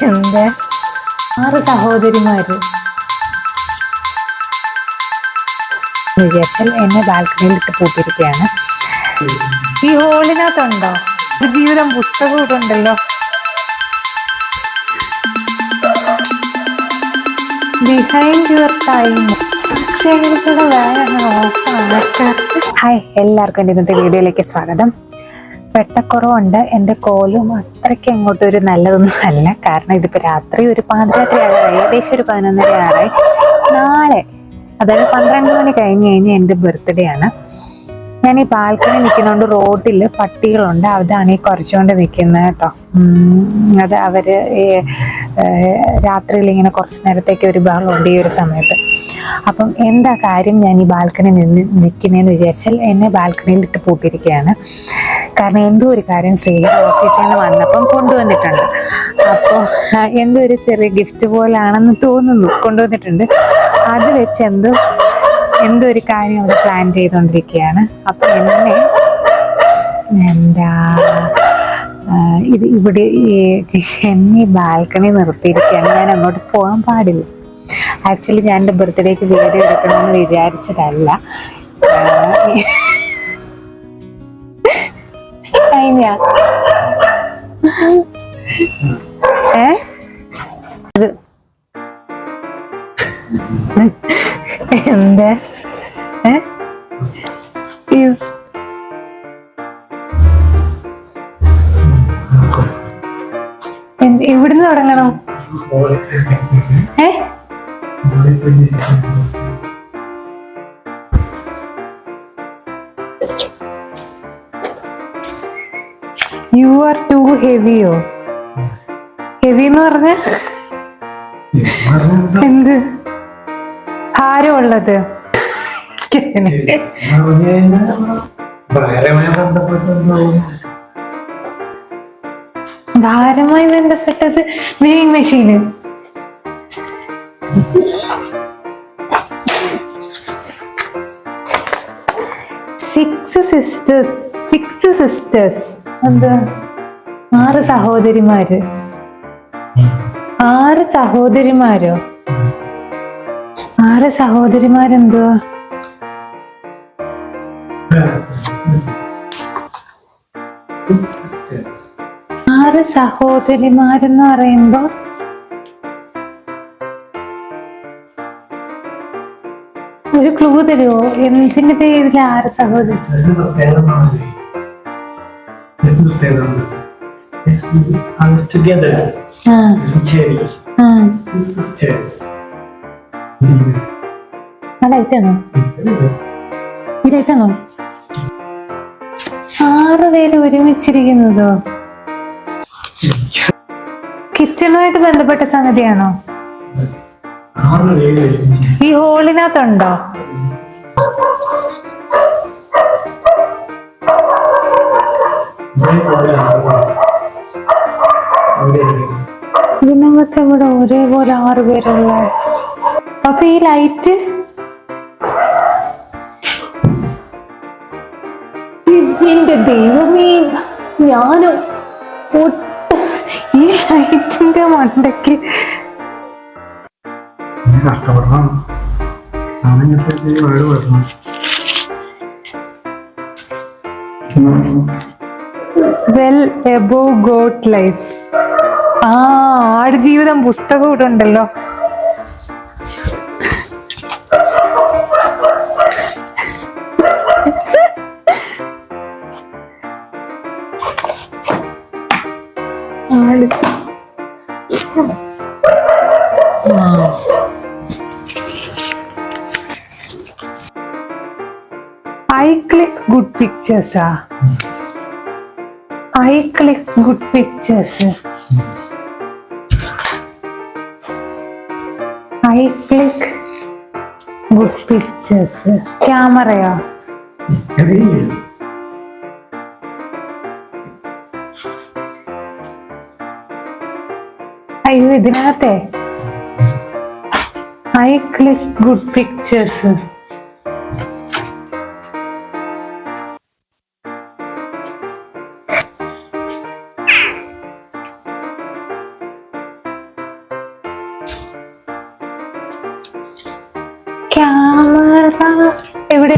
എന്റെ 6 സഹോദരിമാര് വിചാരിച്ചാൽ എന്നെ ബാൽക്കണിയിൽ ഇട്ട് പൂട്ടിയിരിക്കുകയാണ്. ഈ ഹോളിനകത്തുണ്ടോ ജീവിതം പുസ്തകം ഇട്ടുണ്ടല്ലോ. Behind your time. പക്ഷേ എനിക്കിവിടെ വേറെ ഓഫാണ്. ഹായ്, എല്ലാവർക്കും എൻ്റെ ഇന്നത്തെ വീഡിയോയിലേക്ക് സ്വാഗതം. വെട്ടക്കുറവുണ്ട്. എൻ്റെ കോലും അത്രയ്ക്ക് അങ്ങോട്ടൊരു നല്ലതൊന്നും അല്ല. കാരണം ഇതിപ്പോൾ രാത്രി ഒരു പാതിരാത്രി ആകാറായി, ഏകദേശം ഒരു 11:30 ആറായി. നാളെ അതായത് 12 മണി കഴിഞ്ഞ് എൻ്റെ ബർത്ത്ഡേ ആണ്. ഞാൻ ഈ ബാൽക്കണി നിൽക്കുന്നതുകൊണ്ട് റോഡിൽ പട്ടികളുണ്ട്, അതാണ് ഈ കുറച്ചുകൊണ്ട് നിൽക്കുന്നത് കേട്ടോ. അത് അവര് രാത്രിയിൽ ഇങ്ങനെ കുറച്ച് നേരത്തേക്ക് ഒരു ബഹളമുണ്ട് ഈ ഒരു സമയത്ത്. അപ്പം എന്താ കാര്യം ഞാൻ ഈ ബാൽക്കണി നിൽക്കുന്നതെന്ന് വിചാരിച്ചാൽ എന്നെ ബാൽക്കണിയിൽ ഇട്ട് പൂട്ടിയിരിക്കുകയാണ്. കാരണം എന്തോ ഒരു കാര്യം ശ്രീധർ ഓഫീസിൽ നിന്ന് വന്നപ്പം കൊണ്ടുവന്നിട്ടുണ്ട്. അപ്പോൾ എന്തോ ഒരു ചെറിയ ഗിഫ്റ്റ് പോലാണെന്ന് തോന്നുന്നു കൊണ്ടുവന്നിട്ടുണ്ട്. അത് വെച്ച് എന്തോ ഒരു കാര്യം അവിടെ പ്ലാൻ ചെയ്തുകൊണ്ടിരിക്കുകയാണ്. അപ്പം ഇവിടെ എന്നെ ബാൽക്കണി നിർത്തിയിരിക്കുകയാണ്. ഞാൻ അങ്ങോട്ട് പോകാൻ പാടില്ല. ആക്ച്വലി ഞാൻ എൻ്റെ ബർത്ത്ഡേക്ക് വീഡിയോ എടുക്കണമെന്ന് വിചാരിച്ചതല്ല. എന്താ എവിടുന്ന് തുടങ്ങണം? യു ആർ ടു ഹെവിയോ? ഹെവി എന്ന് പറഞ്ഞ എന്ത് ഭാരമുള്ളത്? ഭാരമായി ബന്ധപ്പെട്ടത് വെയിങ് മെഷീന്. സിക്സ് സിസ്റ്റേഴ്സ് എന്താ? 6 സഹോദരിമാര്. 6 സഹോദരിമാരോ? 6 സഹോദരിമാരെന്തുവാ? 6 സഹോദരിമാരെന്ന് പറയുമ്പോ ഒരു ക്ലൂ തരുമോ? എന്തിന്റെ പേരിൽ 6 സഹോദരി? ലൈറ്റാണോ? ഈ ലൈറ്റാണോ? 6 പേര് ഒരുമിച്ചിരിക്കുന്നതോ? കിച്ചണുമായിട്ട് ബന്ധപ്പെട്ട സംഗതിയാണോ? ഈ ഹോളിനകത്തുണ്ടോ? ഇതിനകത്ത് ഇവിടെ ഒരേപോലെ 6 പേരുള്ള. അപ്പൊ ഈ ലൈറ്റ് എന്റെ ദൈവമേ, ഞാന് ഈ ലൈറ്റിന്റെ മണ്ടയ്ക്ക് well above got life. Aadujeevitham പുസ്തകം ഇവിടെ ഉണ്ടല്ലോ. I click good pictures. I click good pictures. I click good pictures. ക്യാമറയോ? അയ്യോ, ഇതിനകത്തെ I click good pictures. Camera എവിടെ?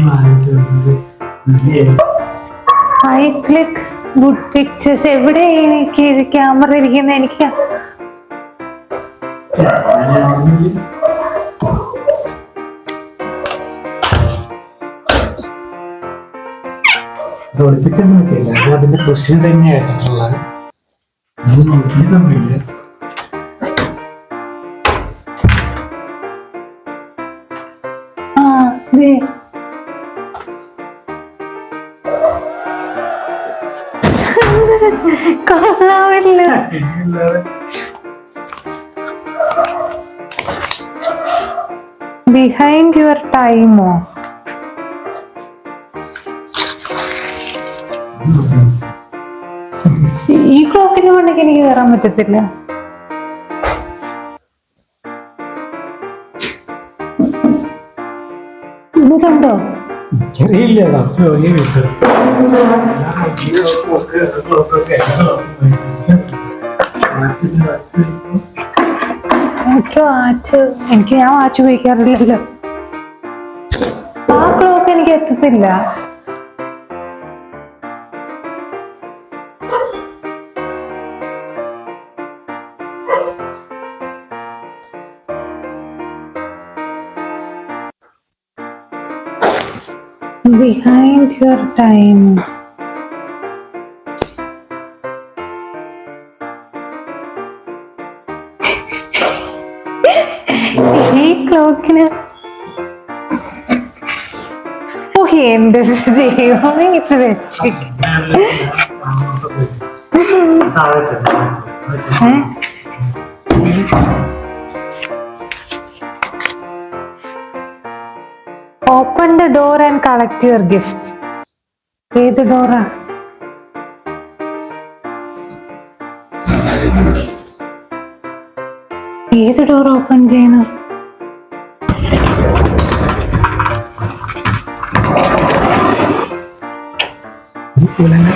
ഐ ക്ലിക്ക് ഗുഡ് പിക്ചേഴ്സ് എവിടെ? എനിക്ക് ക്യാമറ ഇരിക്കുന്ന എനിക്ക് ഒളിപ്പിച്ചൊന്നുമില്ല, അത് അതിന്റെ പൊസിഷൻ തന്നെ ആയിട്ടുള്ളത്. നോക്കിയിട്ടൊന്നുമില്ല. കൊള്ളാവില്ല. ബിഹൈൻഡ് യുവർ ടൈമോ? ഈ ക്ലോക്കിന് വേണ്ടെങ്കിൽ എനിക്ക് കയറാൻ പറ്റത്തില്ല. ഇതുണ്ടോ? എനിക്കറിയില്ല. എനിക്ക് ഞാൻ വാച്ച് ഉപയോഗിക്കാറില്ലല്ലോ. ആ ക്ലോക്ക് എനിക്ക് എത്തത്തില്ല. Behind your time. ഈ ക്ലോക്കിന് എന്റെ ദൈവം ഇത് വെച്ച് open the door and collect your gift. ഏത് ഡോറാ? ഏത് ഡോർ ഓപ്പൺ ചെയ്യണം?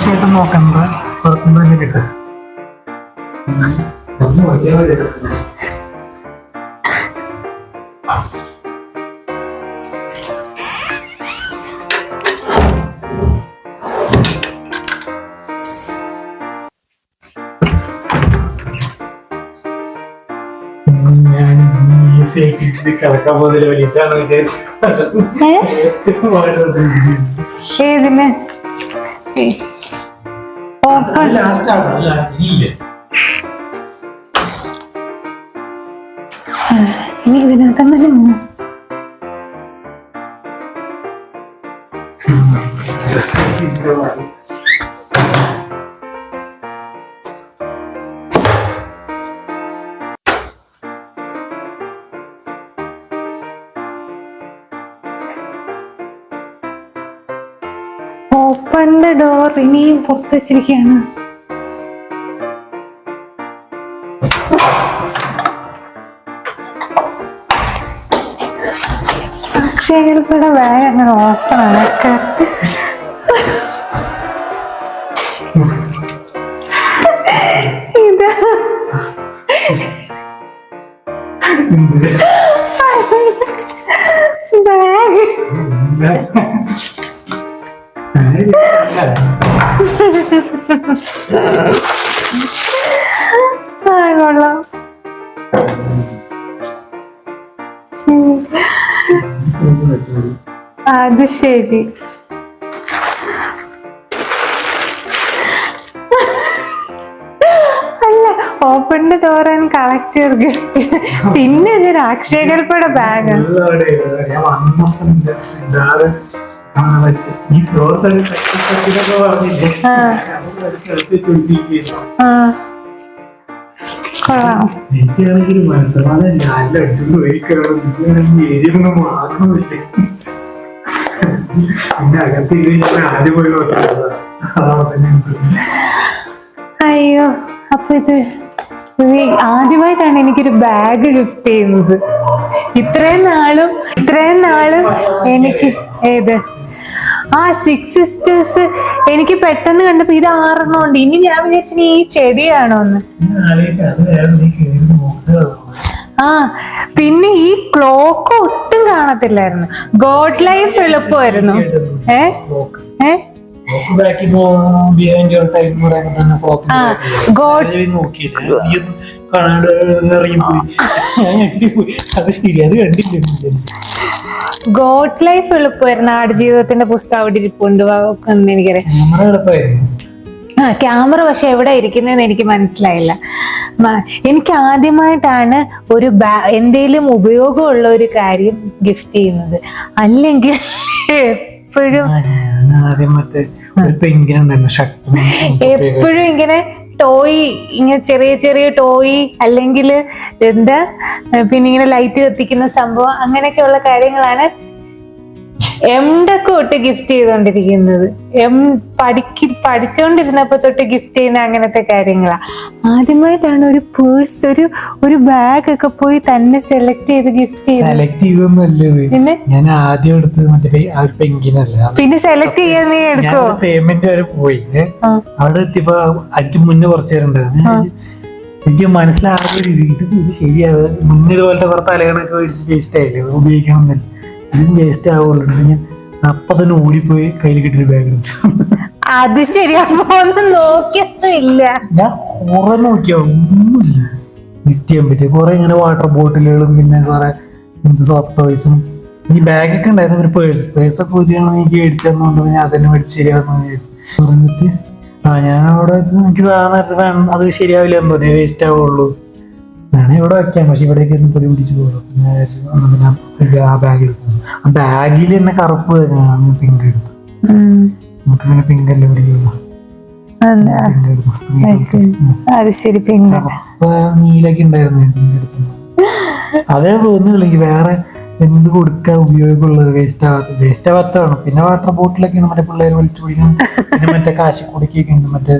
ശേഷം നോക്കണ്ട, പുറത്തുനിന്ന് തന്നെ കിട്ടും. കിടക്കാൻ പോകുന്നില്ല, വലിയതാണെന്ന് വിചാരിച്ചു. ഏതിന്? ഇനി ഇതിനകത്തന്നെ ഓപ്പൺ ദ ഡോർ. ഇനിയും പുറത്ത് വെച്ചിരിക്കുകയാണ്. അക്ഷയകൽപ്പയുടെ ബാഗ് അങ്ങനെ ഓപ്പൺ ആക്കാൻ ഇത് ബാഗ് കൊള്ളാം. അത് ശരി. അല്ല, open the door and collect your gift. പിന്നെ ഇതൊരു അക്ഷയകൽപ്പയുടെ ബാഗ്. എനിക്കാണെങ്കിൽ മനസ്സമാധാനം ഞാനും അടുത്തുനിന്ന് പോയി കയറും. ഏരിയൊന്നും മാറണമില്ല. പിന്നെ അകത്തേക്ക് ഞാൻ ആദ്യം പോയി നോക്കുന്നത് അതാണ് തന്നെ. അയ്യോ, അപ്പൊ ഇത് ആദ്യമായിട്ടാണ് എനിക്കൊരു ബാഗ് ഗിഫ്റ്റ് ചെയ്യുന്നത്. ഇത്രയും നാളും എനിക്ക് ഏത് സിക്സ് സിസ്റ്റേഴ്സ് എനിക്ക് പെട്ടെന്ന് കണ്ടപ്പോ ഇത് 6 ഉണ്ട്. ഇനി ഞാൻ വിചാരിച്ചു ഈ ചെടിയാണോന്ന്. പിന്നെ ഈ ക്ലോക്ക് ഒട്ടും കാണത്തില്ലായിരുന്നു. ഗോഡ് ലൈഫ് എളുപ്പമായിരുന്നു. ഏ ഏ ഗോഡ് ലൈഫ് എളുപ്പമായിരുന്നു. ആടുജീവിതത്തിന്റെ പുസ്തകം അവിടെ ഇരിപ്പുണ്ട് എനിക്കറിയാം. ക്യാമറ പക്ഷെ എവിടെ ഇരിക്കുന്നതെന്ന് എനിക്ക് മനസ്സിലായില്ല. എനിക്ക് ആദ്യമായിട്ടാണ് ഒരു എന്തേലും ഉപയോഗമുള്ള ഒരു കാര്യം ഗിഫ്റ്റ് ചെയ്യുന്നത്. അല്ലെങ്കിൽ എപ്പോഴും എപ്പോഴും ഇങ്ങനെ ടോയ്, ഇങ്ങനെ ചെറിയ ചെറിയ ടോയ്, അല്ലെങ്കിൽ എന്താ പിന്നെ ഇങ്ങനെ ലൈറ്റ് കത്തിക്കുന്ന സംഭവം, അങ്ങനെയൊക്കെയുള്ള കാര്യങ്ങളാണ് എംഡൊക്കെ തൊട്ട് ഗിഫ്റ്റ് ചെയ്തോണ്ടിരിക്കുന്നത്. പഠിച്ചോണ്ടിരുന്നപ്പോ തൊട്ട് ഗിഫ്റ്റ് ചെയ്യുന്ന അങ്ങനത്തെ കാര്യങ്ങളാ. ആദ്യമായിട്ടാണ് ഒരു പേഴ്സ്, ഒരു ബാഗ് ഒക്കെ പോയി തന്നെ സെലക്ട് ചെയ്ത് ഗിഫ്റ്റ് ചെയ്തൊന്നല്ലേ. ഞാൻ ആദ്യം എടുത്തത് മറ്റേ പെങ്കിനല്ല. പിന്നെ സെലക്ട് ചെയ്യാൻ നീ എടുക്കോ? പേയ്മെന്റ് വരെ പോയി. അവിടെ എത്തിയപ്പോ അതിന് മുന്നേ കുറച്ചു നേരം ഉണ്ടായിരുന്നു. എനിക്ക് മനസ്സിലാകുന്ന ഇത് ശരിയാവുക. മുന്നേ ഇതുപോലത്തെ കുറേ തലകണൊക്കെ മേടിച്ച് വേസ്റ്റ് ആയില്ലേ, ഉപയോഗിക്കണമെന്നില്ല. ഇതിന് വേസ്റ്റ് ആവുള്ളൂ. ഞാൻ അപ്പൊ തന്നെ ഓടിപ്പോയി കയ്യിൽ കിട്ടിയ ബാഗ് എടുത്തു. അത് ശരിയാ, നോക്കിയൊന്നുമില്ല. ഞാൻ കുറെ നോക്കിയ ഒന്നുമില്ല ഗിഫ്റ്റ് ചെയ്യാൻ പറ്റിയ. കുറെ ഇങ്ങനെ വാട്ടർ ബോട്ടിലുകളും പിന്നെ കുറെ സോഫ്റ്റ് ടോയ്സും. ഈ ബാഗൊക്കെ ഉണ്ടായിരുന്നു. ഒരു പേഴ്സൊക്കെ ഒരിയാണ് എനിക്ക് മേടിച്ചെന്നുകൊണ്ട് ഞാൻ അതന്നെ മേടിച്ച് ശരിയാവുന്ന വിചാരിച്ചു. പറഞ്ഞിട്ട് ഞാൻ അവിടെ എനിക്ക് അത് ശരിയാവില്ല എന്ന് തോന്നി, വേസ്റ്റ് ആവുള്ളൂ. വേണേ ഇവിടെ വെക്കാം, പക്ഷെ ഇവിടേക്ക് പൊടി പിടിച്ച് പോകും. ആ ബാഗ് എടുക്കുന്നു. ആ ബാഗിൽ തന്നെ കറുപ്പ് പിങ്ക് എടുത്തു. നമുക്ക് അങ്ങനെ പിങ്ക് അല്ലേ പിടിക്കുള്ളൂ. നീലൊക്കെ ഉണ്ടായിരുന്നു പിങ്ക് എടുക്കുന്നു. അതേ തോന്നുന്നില്ല എനിക്ക് വേറെ എന്ത് കൊടുക്കാൻ ഉപയോഗമുള്ളത്. വേസ്റ്റ് ആവാത്തതാണ്. പിന്നെ വാട്ടർ ബോട്ടിലൊക്കെയാണ് മറ്റേ പിള്ളേർ വലിച്ചു പിടിക്കുന്നത്. പിന്നെ മറ്റേ കാശിക്കുടിക്കൊക്കെ ഉണ്ട്, മറ്റേ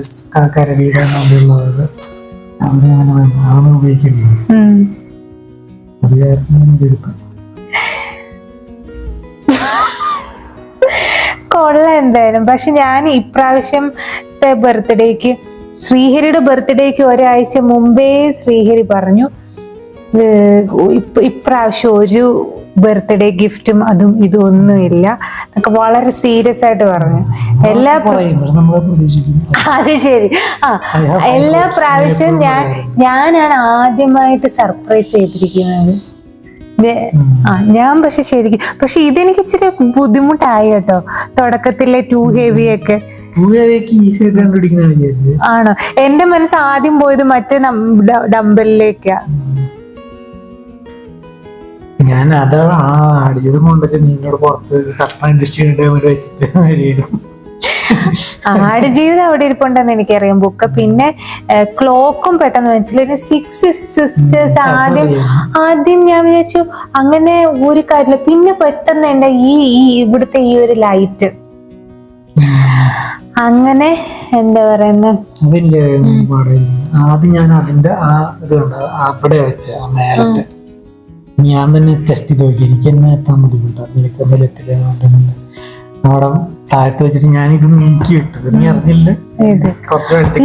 കരടിയുടെ ഉള്ളത്. അങ്ങനെ അതൊന്നും ഉപയോഗിക്കില്ല. അത് കാരണം ഇതെടുത്തു. കൊള്ളാം എന്തായാലും. പക്ഷെ ഞാൻ ഇപ്രാവശ്യത്തെ ബർത്ത്ഡേക്ക്, ശ്രീഹരിയുടെ ബർത്ത്ഡേക്ക് ഒരാഴ്ച മുമ്പേ ശ്രീഹരി പറഞ്ഞു ഇപ്രാവശ്യം ഒരു ബർത്ത്ഡേ ഗിഫ്റ്റും അതും ഇതൊന്നുമില്ല എന്നൊക്കെ വളരെ സീരിയസ് ആയിട്ട് പറഞ്ഞു. അത് ശരി. എല്ലാ പ്രാവശ്യവും ഞാനാണ് ആദ്യമായിട്ട് സർപ്രൈസ് ചെയ്തിരിക്കുന്നത്. ഞാൻ പക്ഷെ ഇതെനിക്ക് ഇച്ചിരി ബുദ്ധിമുട്ടായി കേട്ടോ. തുടക്കത്തിലെ ടു ഹെവി ഒക്കെ ആണോ? എന്റെ മനസ്സ് ആദ്യം പോയത് മറ്റേ ഡമ്പലിലേക്കാ. ഞാൻ അത് ആടിയത് കൊണ്ടൊക്കെ നിന്നോട് പുറത്ത് വെച്ചിട്ട് ആടുജീവിതം അവിടെ ഇരിപ്പുണ്ടെന്ന് എനിക്കറിയാം ബുക്ക്. പിന്നെ ക്ലോക്കും പെട്ടെന്ന് വെച്ചില്ല. 6 സിസ്റ്റേഴ്സ് ആദ്യം ഞാൻ വിചാരിച്ചു അങ്ങനെ ഒരു കാര്യമില്ല. പിന്നെ പെട്ടെന്ന് എന്റെ ഇവിടുത്തെ ഈ ഒരു ലൈറ്റ് അങ്ങനെ എന്താ പറയുന്ന ആദ്യം ഞാൻ അതിന്റെ ആ ഇതുണ്ട് അവിടെ വെച്ച ആ മേലത്തെ ഞാൻ തന്നെ ടെസ്റ്റ് ചെയ്ത് നോക്കി. എനിക്ക് തന്നെ എത്താൻ ബുദ്ധിമുട്ടാണ്. നിനക്ക് എന്തായാലും എത്തില്ല. അവിടെ താഴത്ത് വെച്ചിട്ട് ഞാൻ ഇത് നീക്കി വിട്ടത്. നീ അറിഞ്ഞില്ല?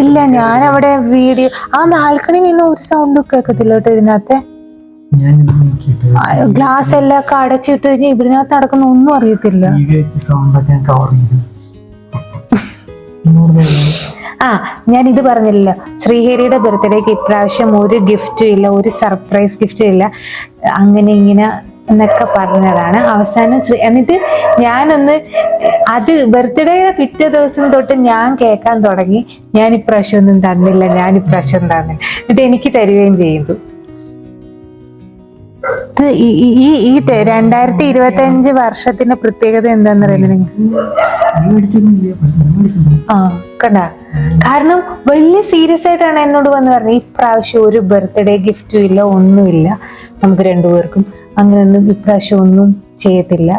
ഇല്ല, ഞാൻ അവിടെ വീഡിയോ ആ ബാൽക്കണി നിന്ന് ഒരു സൗണ്ടും കേൾക്കത്തില്ല കേട്ടോ ഇതിനകത്തെ. ഞാനിത് നീക്കിയിട്ട് ഗ്ലാസ് എല്ലാം ഒക്കെ അടച്ചിട്ട് കഴിഞ്ഞാൽ ഇതിനകത്ത് നടക്കുന്ന ഒന്നും അറിയത്തില്ല. സൗണ്ടൊക്കെ ഞാൻ കവർ ചെയ്തു. ഞാൻ ഇത് പറഞ്ഞില്ലല്ലോ, ശ്രീഹരിയുടെ ബർത്ത്ഡേക്ക് ഇപ്രാവശ്യം ഒരു ഗിഫ്റ്റും ഇല്ല, ഒരു സർപ്രൈസ് ഗിഫ്റ്റും ഇല്ല, അങ്ങനെ ഇങ്ങനെ എന്നൊക്കെ പറഞ്ഞതാണ്. അവസാനം എന്നിട്ട് ഞാനൊന്ന് അത് ബർത്ത്ഡേയുടെ പിറ്റേ ദിവസം തൊട്ട് ഞാൻ കേൾക്കാൻ തുടങ്ങി, ഞാൻ ഇപ്രാവശ്യം ഒന്നും തന്നില്ല, ഞാൻ ഇപ്രാവശ്യം തന്നില്ല. എന്നിട്ട് എനിക്ക് തരികയും ചെയ്തു. ഈ 2025 വർഷത്തിന്റെ പ്രത്യേകത എന്താന്ന് പറയുന്നത് കണ്ട. കാരണം വലിയ സീരിയസ് ആയിട്ടാണ് എന്നോട് വന്ന് പറഞ്ഞത് ഇപ്രാവശ്യം ഒരു ബർത്ത്ഡേ ഗിഫ്റ്റും ഇല്ല, ഒന്നുമില്ല, നമുക്ക് രണ്ടുപേർക്കും അങ്ങനെയൊന്നും ഇപ്രാവശ്യം ഒന്നും ചെയ്യത്തില്ല.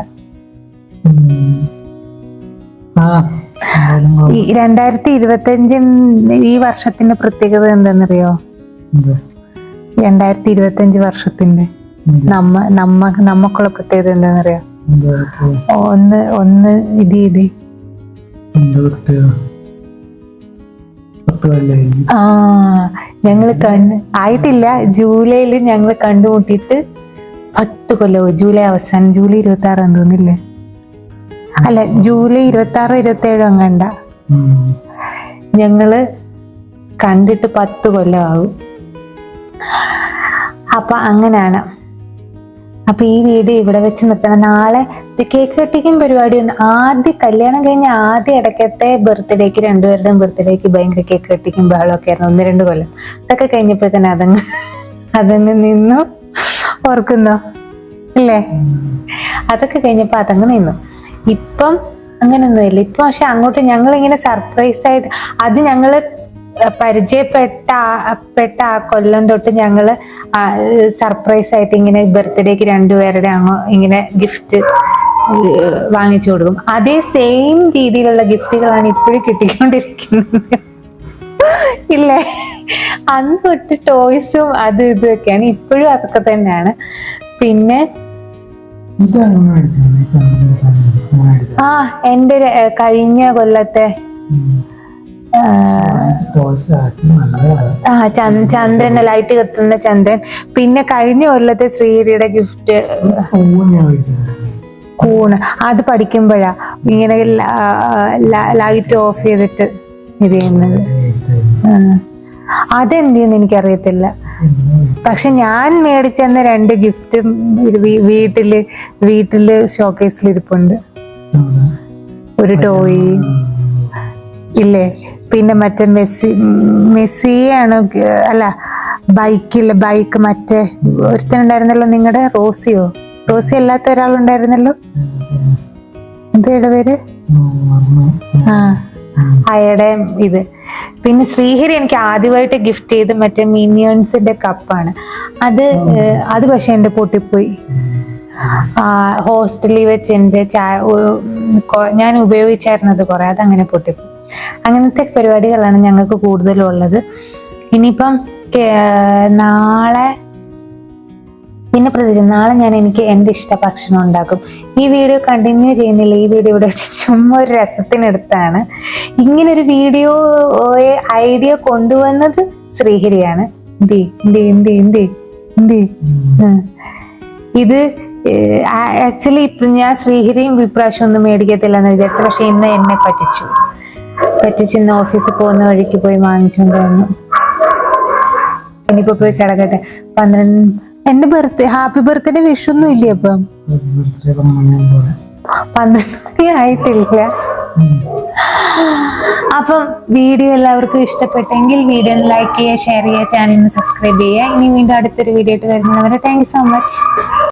2025 ഈ വർഷത്തിന്റെ പ്രത്യേകത എന്താണെന്നറിയോ? 2025 വർഷത്തിന്റെ നമുക്കുള്ള പ്രത്യേകത എന്താണെന്നറിയോ? ഒന്ന് ഇത് ഞങ്ങള് ആയിട്ടില്ല. ജൂലൈയിൽ ഞങ്ങൾ കണ്ടുമുട്ടിയിട്ട് 10 കൊല്ലവും. ജൂലൈ അവസാനം, ജൂലൈ 26 തോന്നില്ലേ? അല്ല, ജൂലൈ 26 27 അങ്ങണ്ട. ഞങ്ങള് കണ്ടിട്ട് 10 കൊല്ലമാകും. അപ്പൊ അങ്ങനെയാണ്. അപ്പൊ ഈ വീഡിയോ ഇവിടെ വെച്ച് നിർത്തണം. നാളെ കേക്ക് കട്ടിക്കും പരിപാടിയൊന്നും, ആദ്യം കല്യാണം കഴിഞ്ഞ ആദ്യം ഇടയ്ക്കത്തെ ബർത്ത്ഡേക്ക്, രണ്ടുപേരുടെയും ബർത്ത്ഡേക്ക് ഭയങ്കര കേക്ക് കട്ടിക്കും ബഹളമൊക്കെ ആയിരുന്നു 1-2 കൊല്ലം. അതൊക്കെ കഴിഞ്ഞപ്പോഴത്തേന് അതങ്ങ് നിന്നു. ഓർക്കുന്നോ ഇല്ലേ? അതൊക്കെ കഴിഞ്ഞപ്പോ അതങ്ങ് നിന്നു. ഇപ്പം അങ്ങനൊന്നുമില്ല. ഇപ്പൊ പക്ഷെ അങ്ങോട്ട് ഞങ്ങളിങ്ങനെ സർപ്രൈസ് ആയിട്ട്, അത് ഞങ്ങള് പരിചയപ്പെട്ട ആ കൊല്ലം തൊട്ട് ഞങ്ങള് സർപ്രൈസ് ആയിട്ട് ഇങ്ങനെ ബർത്ത്ഡേക്ക് രണ്ടുപേരുടെ ഇങ്ങനെ ഗിഫ്റ്റ് വാങ്ങിച്ചു കൊടുക്കും. അതേ സെയിം രീതിയിലുള്ള ഗിഫ്റ്റുകളാണ് ഇപ്പോഴും കിട്ടിക്കൊണ്ടിരിക്കുന്നത് ഇല്ലേ? അന്ന് തൊട്ട് ടോയ്സും അത് ഇതൊക്കെയാണ്, ഇപ്പോഴും അതൊക്കെ തന്നെയാണ്. പിന്നെ എന്റെ കഴിഞ്ഞ കൊല്ലത്തെ ചന്ദ്രന്റെ ലൈറ്റ് കത്തുന്ന ചന്ദ്രൻ. പിന്നെ കഴിഞ്ഞ കൊല്ലത്തെ ശ്രീഹരിയുടെ ഗിഫ്റ്റ് കൂണ്. അത് പഠിക്കുമ്പോഴാ ഇങ്ങനെ ലൈറ്റ് ഓഫ് ചെയ്തിട്ട് ഇത് ചെയ്യുന്നത്. അതെന്തെന്ന് എനിക്കറിയത്തില്ല. പക്ഷെ ഞാൻ മേടിച്ചെന്ന 2 ഗിഫ്റ്റും വീട്ടില് ഷോക്കേസിൽ ഇരിപ്പുണ്ട്. ഒരു ടോയ് ഇല്ലേ, പിന്നെ മറ്റേ മെസ്സിയാണ്, അല്ല ബൈക്ക് മറ്റേ ഒരുത്തനുണ്ടായിരുന്നല്ലോ നിങ്ങളുടെ, റോസി അല്ലാത്ത ഒരാളുണ്ടായിരുന്നല്ലോ, എന്തേടെ പേര്? അയാടെ ഇത്. പിന്നെ ശ്രീഹരി എനിക്ക് ആദ്യമായിട്ട് ഗിഫ്റ്റ് ചെയ്ത് മറ്റേ മിനിയൺസിന്റെ കപ്പാണ്. അത് പക്ഷെ എന്റെ പൊട്ടിപ്പോയി. ഹോസ്റ്റലിൽ വെച്ച് എന്റെ ഞാൻ ഉപയോഗിച്ചായിരുന്നത് കുറെ, അതങ്ങനെ പൊട്ടിപ്പോയി. അങ്ങനത്തെ പരിപാടികളാണ് ഞങ്ങൾക്ക് കൂടുതലും ഉള്ളത്. ഇനിയിപ്പം നാളെ ഞാൻ എനിക്ക് എൻ്റെ ഇഷ്ട ഭക്ഷണം ഉണ്ടാക്കും. ഈ വീഡിയോ കണ്ടിന്യൂ ചെയ്യുന്നില്ല, ഈ വീഡിയോ ഇവിടെ വെച്ച് ചുമ്മാ ഒരു രസത്തിനെടുത്താണ്. ഇങ്ങനൊരു വീഡിയോ ഐഡിയ കൊണ്ടുവന്നത് ശ്രീഹരിയാണ്. ഇത് ആക്ച്വലി ഇപ്പൊ ഞാൻ ശ്രീഹരിയും ഇപ്രാവശ്യം ഒന്നും മേടിക്കത്തില്ല എന്ന് വിചാരിച്ചു. പക്ഷെ ഇന്ന് എന്നെ പറ്റിച്ച് ഇന്ന് ഓഫീസിൽ പോകുന്ന വഴിക്ക് പോയി വാങ്ങിച്ചുകൊണ്ട് വന്നു. ഇനിയിപ്പോ പോയി കിടക്കട്ടെ. 12 എന്റെ ബർത്ത്ഡേ, ഹാപ്പി ബർത്ത്ഡേ വിഷൊന്നും ഇല്ലേ? അപ്പം 12 മണി ആയിട്ടില്ല. അപ്പം വീഡിയോ എല്ലാവർക്കും ഇഷ്ടപ്പെട്ടെങ്കിൽ വീഡിയോ ലൈക്ക് ചെയ്യുക, ഷെയർ ചെയ്യുക, ചാനലിന് സബ്സ്ക്രൈബ് ചെയ്യുക. ഇനി വീണ്ടും അടുത്തൊരു വീഡിയോ ആയിട്ട് വരുന്നവരെ താങ്ക് യു സോ മച്ച്.